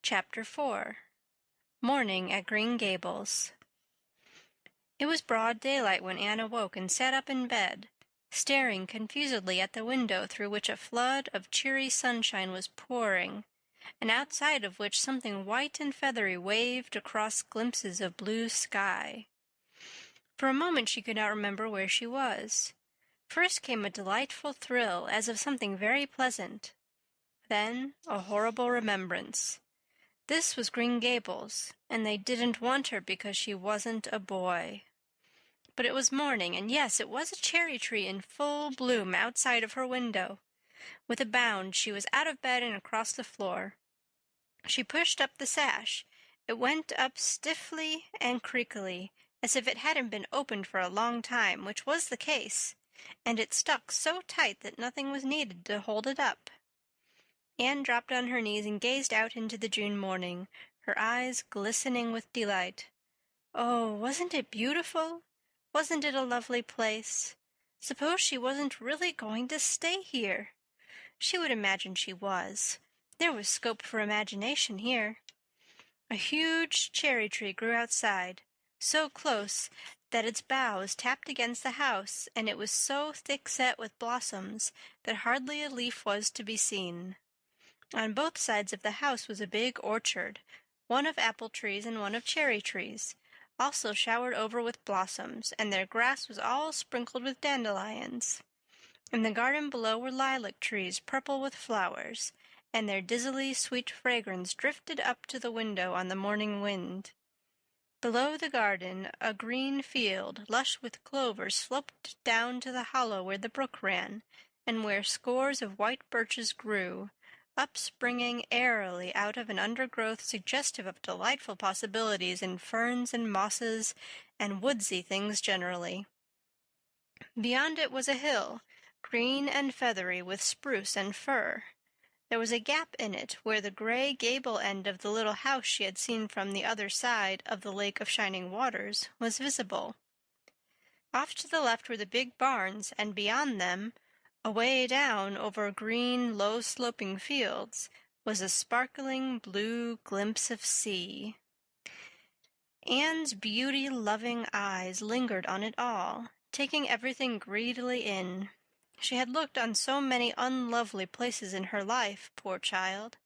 Chapter 4 Morning at Green Gables. It was broad daylight when Anne awoke and sat up in bed, staring confusedly at the window through which a flood of cheery sunshine was pouring, and outside of which something white and feathery waved across glimpses of blue sky. For a moment she could not remember where she was. First came a delightful thrill, as of something very pleasant. Then a horrible remembrance. This was Green Gables, and they didn't want her because she wasn't a boy. But it was morning, and yes, it was a cherry tree in full bloom outside of her window. With a bound, she was out of bed and across the floor. She pushed up the sash. It went up stiffly and creakily, as if it hadn't been opened for a long time, which was the case, and it stuck so tight that nothing was needed to hold it up. Anne dropped on her knees and gazed out into the June morning, her eyes glistening with delight. Oh, wasn't it beautiful? Wasn't it a lovely place? Suppose she wasn't really going to stay here? She would imagine she was. There was scope for imagination here. A huge cherry tree grew outside, so close that its boughs tapped against the house, and it was so thick-set with blossoms that hardly a leaf was to be seen. On both sides of the house was a big orchard, one of apple trees and one of cherry trees, also showered over with blossoms, and their grass was all sprinkled with dandelions. In the garden below were lilac trees purple with flowers, and their dizzily sweet fragrance drifted up to the window on the morning wind. Below the garden, a green field, lush with clover, sloped down to the hollow where the brook ran, and where scores of white birches grew, upspringing airily out of an undergrowth suggestive of delightful possibilities in ferns and mosses and woodsy things generally. Beyond it was a hill, green and feathery with spruce and fir. There was a gap in it where the gray gable end of the little house she had seen from the other side of the Lake of Shining Waters was visible. Off to the left were the big barns, and beyond them, away down over green, low-sloping fields, was a sparkling blue glimpse of sea. Anne's beauty-loving eyes lingered on it all, taking everything greedily in. She had looked on so many unlovely places in her life, poor child,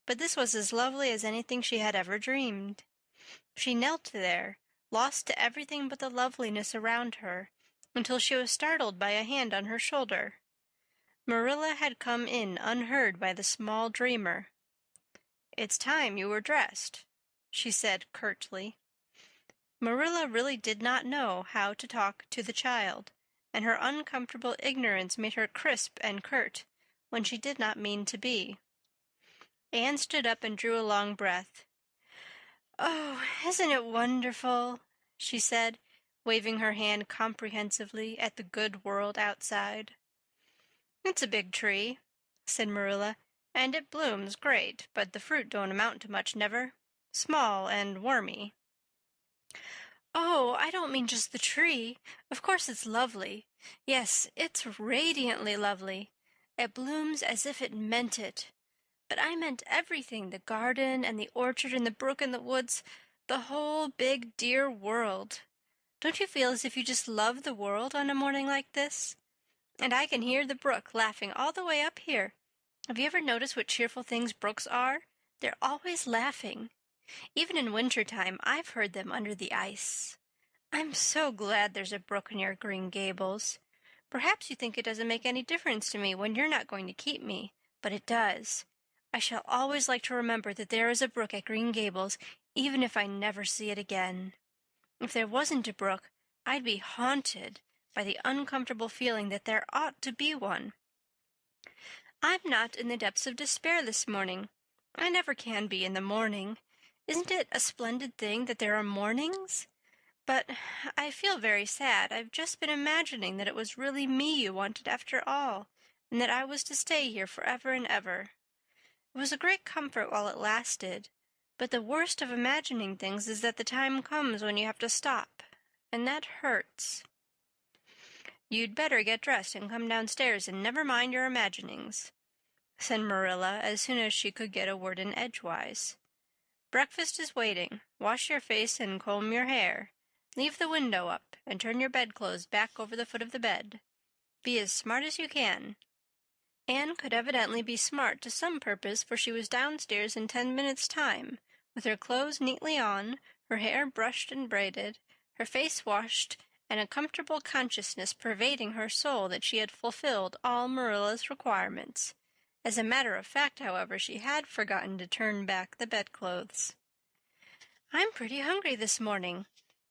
but this was as lovely as anything she had ever dreamed. She knelt there, lost to everything but the loveliness around her, until she was startled by a hand on her shoulder. Marilla had come in unheard by the small dreamer. "It's time you were dressed," she said curtly. Marilla really did not know how to talk to the child, and her uncomfortable ignorance made her crisp and curt when she did not mean to be. Anne stood up and drew a long breath. "Oh, isn't it wonderful?" she said, waving her hand comprehensively at the good world outside. "It's a big tree," said Marilla, "and it blooms great, but the fruit don't amount to much never. Small and wormy." "Oh, I don't mean just the tree. Of course it's lovely. Yes, it's radiantly lovely. It blooms as if it meant it. But I meant everything, the garden and the orchard and the brook and the woods, the whole big dear world. Don't you feel as if you just love the world on a morning like this? And I can hear the brook laughing all the way up here. Have you ever noticed what cheerful things brooks are? They're always laughing. Even in winter-time I've heard them under the ice. I'm so glad there's a brook near Green Gables. Perhaps you think it doesn't make any difference to me when you're not going to keep me, but it does. I shall always like to remember that there is a brook at Green Gables, even if I never see it again. If there wasn't a brook, I'd be haunted by the uncomfortable feeling that there ought to be one. I'm not in the depths of despair this morning. I never can be in the morning. Isn't it a splendid thing that there are mornings? But I feel very sad. I've just been imagining that it was really me you wanted after all, and that I was to stay here forever and ever. It was a great comfort while it lasted, but the worst of imagining things is that the time comes when you have to stop, and that hurts. "You'd better get dressed and come downstairs and never mind your imaginings," said Marilla as soon as she could get a word in edgewise. Breakfast is waiting. Wash your face and comb your hair. Leave the window up, and turn your bedclothes back over the foot of the bed. Be as smart as you can." Anne could evidently be smart to some purpose, for she was downstairs in 10 minutes' time, with her clothes neatly on, her hair brushed and braided, her face washed, and a comfortable consciousness pervading her soul that she had fulfilled all Marilla's requirements. As a matter of fact, however, she had forgotten to turn back the bedclothes. "I'm pretty hungry this morning,"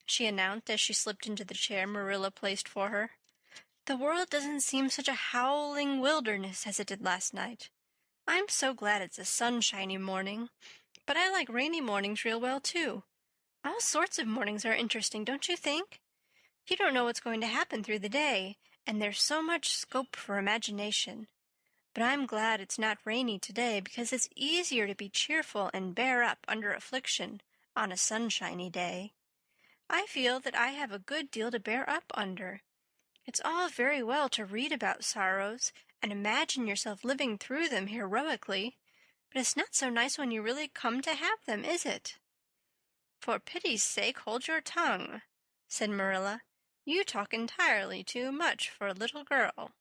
she announced as she slipped into the chair Marilla placed for her. "The world doesn't seem such a howling wilderness as it did last night. I'm so glad it's a sunshiny morning. But I like rainy mornings real well, too. All sorts of mornings are interesting, don't you think? You don't know what's going to happen through the day, and there's so much scope for imagination. But I'm glad it's not rainy today, because it's easier to be cheerful and bear up under affliction on a sunshiny day. I feel that I have a good deal to bear up under. It's all very well to read about sorrows and imagine yourself living through them heroically, but it's not so nice when you really come to have them, is it?" "For pity's sake, hold your tongue," said Marilla. "You talk entirely too much for a little girl."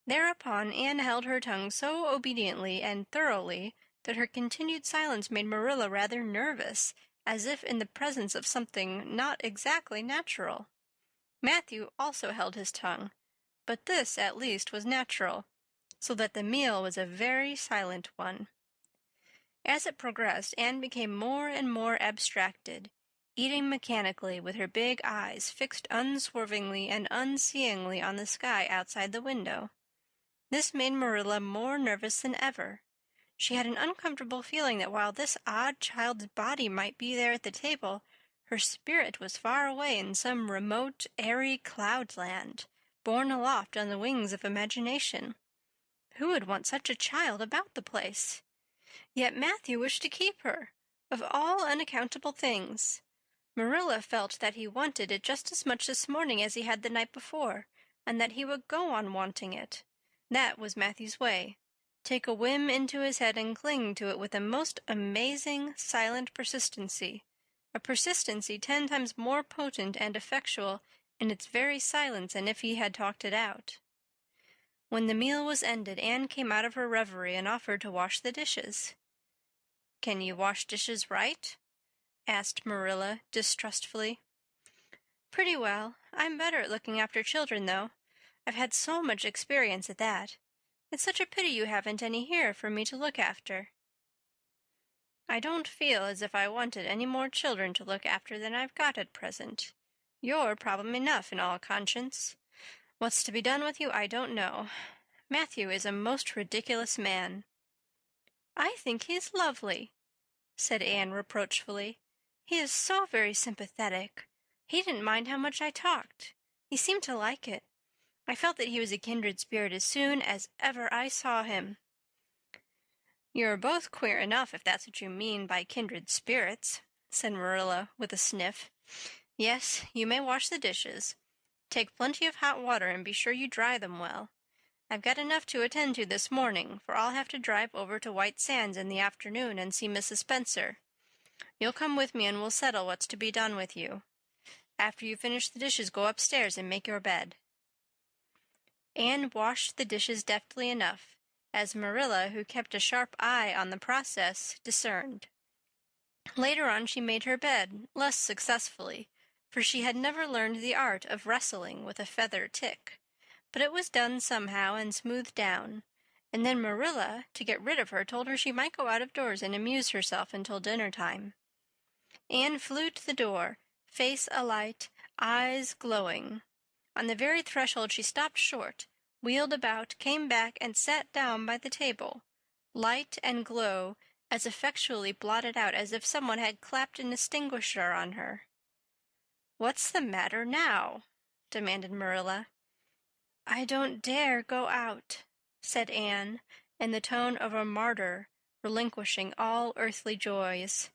Thereupon Anne held her tongue so obediently and thoroughly that her continued silence made Marilla rather nervous, as if in the presence of something not exactly natural. Matthew also held his tongue, but this at least was natural, so that the meal was a very silent one. As it progressed, Anne became more and more abstracted, eating mechanically with her big eyes fixed unswervingly and unseeingly on the sky outside the window. This made Marilla more nervous than ever. She had an uncomfortable feeling that while this odd child's body might be there at the table, her spirit was far away in some remote, airy cloudland, borne aloft on the wings of imagination. Who would want such a child about the place? Yet Matthew wished to keep her, of all unaccountable things. Marilla felt that he wanted it just as much this morning as he had the night before, and that he would go on wanting it. That was Matthew's way. Take a whim into his head and cling to it with a most amazing, silent persistency, a persistency 10 times more potent and effectual in its very silence than if he had talked it out. When the meal was ended, Anne came out of her reverie and offered to wash the dishes. "Can you wash dishes right?" asked Marilla distrustfully. "Pretty well. I'm better at looking after children, though. I've had so much experience at that. It's such a pity you haven't any here for me to look after." "I don't feel as if I wanted any more children to look after than I've got at present. You're problem enough in all conscience. What's to be done with you I don't know. Matthew is a most ridiculous man." "I think he's lovely," said Anne reproachfully. "He is so very sympathetic. He didn't mind how much I talked. He seemed to like it. I felt that he was a kindred spirit as soon as ever I saw him." "You're both queer enough, if that's what you mean by kindred spirits," said Marilla with a sniff. "Yes, you may wash the dishes. Take plenty of hot water and be sure you dry them well. I've got enough to attend to this morning, for I'll have to drive over to White Sands in the afternoon and see Mrs. Spencer. You'll come with me and we'll settle what's to be done with you. After you finish the dishes, go upstairs and make your bed." Anne washed the dishes deftly enough, as Marilla, who kept a sharp eye on the process, discerned. Later on she made her bed, less successfully, for she had never learned the art of wrestling with a feather tick. But it was done somehow and smoothed down, and then Marilla, to get rid of her, told her she might go out of doors and amuse herself until dinner time. Anne flew to the door, face alight, eyes glowing. On the very threshold she stopped short, wheeled about, came back, and sat down by the table. Light and glow as effectually blotted out as if someone had clapped an extinguisher on her. "What's the matter now?" demanded Marilla. "I don't dare go out," said Anne, in the tone of a martyr relinquishing all earthly joys.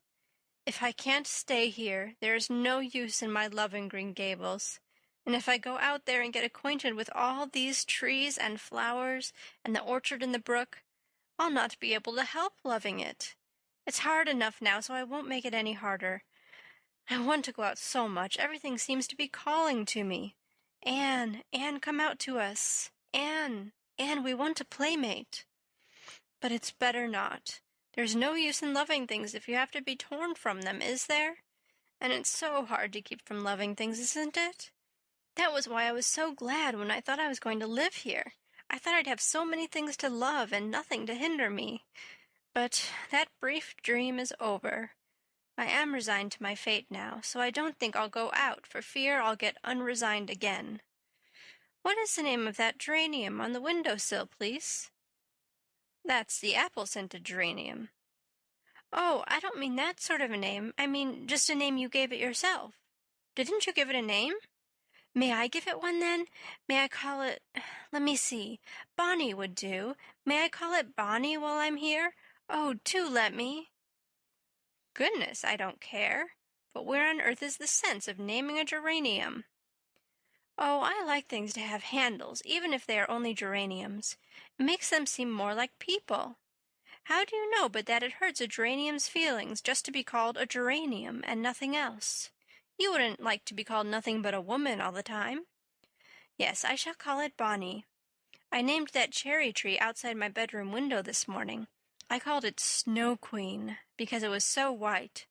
"If I can't stay here, there is no use in my loving Green Gables. And if I go out there and get acquainted with all these trees and flowers and the orchard and the brook, I'll not be able to help loving it. It's hard enough now, so I won't make it any harder. I want to go out so much. Everything seems to be calling to me. Anne, come out to us. Anne, we want a playmate. But it's better not. There's no use in loving things if you have to be torn from them, is there? And it's so hard to keep from loving things, isn't it? That was why I was so glad when I thought I was going to live here. I thought I'd have so many things to love and nothing to hinder me. But that brief dream is over. I am resigned to my fate now, so I don't think I'll go out for fear I'll get unresigned again. What is the name of that geranium on the window-sill, please? That's the apple-scented geranium. Oh, I don't mean that sort of a name. I mean just a name you gave it yourself. Didn't you give it a name? May I give it one, then? May I call it, let me see, Bonnie would do. May I call it Bonnie while I'm here? Oh, do let me. Goodness, I don't care. But where on earth is the sense of naming a geranium? Oh, I like things to have handles, even if they are only geraniums. It makes them seem more like people. How do you know but that it hurts a geranium's feelings just to be called a geranium and nothing else? You wouldn't like to be called nothing but a woman all the time. Yes, I shall call it Bonnie. I named that cherry tree outside my bedroom window this morning. I called it Snow Queen, because it was so white.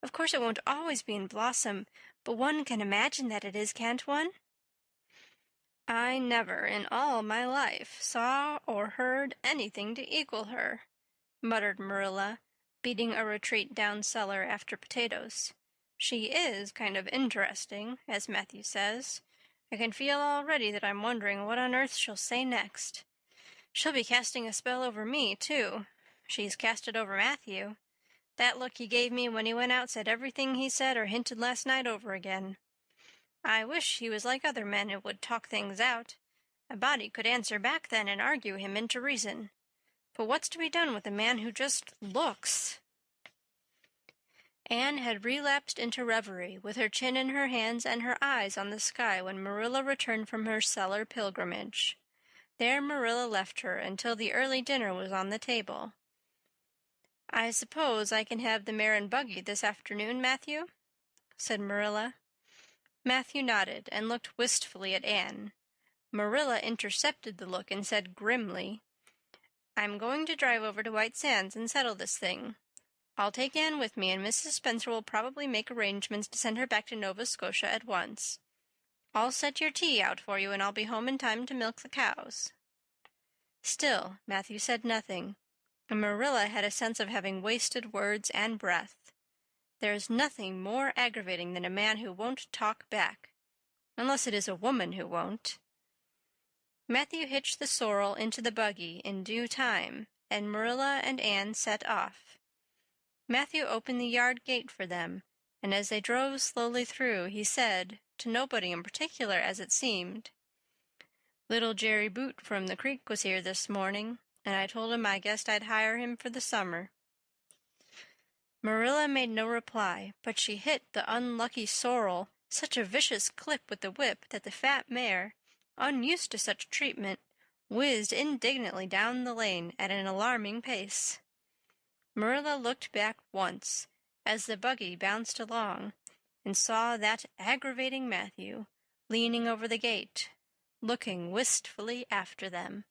Of course it won't always be in blossom, but one can imagine that it is, can't one? I never in all my life saw or heard anything to equal her, muttered Marilla, beating a retreat down cellar after potatoes. She is kind of interesting, as Matthew says. I can feel already that I'm wondering what on earth she'll say next. She'll be casting a spell over me, too. She's cast it over Matthew. That look he gave me when he went out said everything he said or hinted last night over again. I wish he was like other men and would talk things out. A body could answer back then and argue him into reason. But what's to be done with a man who just looks? Anne had relapsed into reverie, with her chin in her hands and her eyes on the sky when Marilla returned from her cellar pilgrimage. There Marilla left her until the early dinner was on the table. I suppose I can have the mare and buggy this afternoon, Matthew? Said Marilla. Matthew nodded and looked wistfully at Anne. Marilla intercepted the look and said grimly, I'm going to drive over to White Sands and settle this thing. I'll take Anne with me, and Mrs. Spencer will probably make arrangements to send her back to Nova Scotia at once. I'll set your tea out for you, and I'll be home in time to milk the cows. Still, Matthew said nothing, and Marilla had a sense of having wasted words and breath. There's nothing more aggravating than a man who won't talk back, unless it is a woman who won't. Matthew hitched the sorrel into the buggy in due time, and Marilla and Anne set off. Matthew opened the yard gate for them, and as they drove slowly through, he said, to nobody in particular as it seemed, Little Jerry Boot from the creek was here this morning, and I told him I guessed I'd hire him for the summer. Marilla made no reply, but she hit the unlucky sorrel such a vicious clip with the whip that the fat mare, unused to such treatment, whizzed indignantly down the lane at an alarming pace. Marilla looked back once, as the buggy bounced along, and saw that aggravating Matthew leaning over the gate, looking wistfully after them.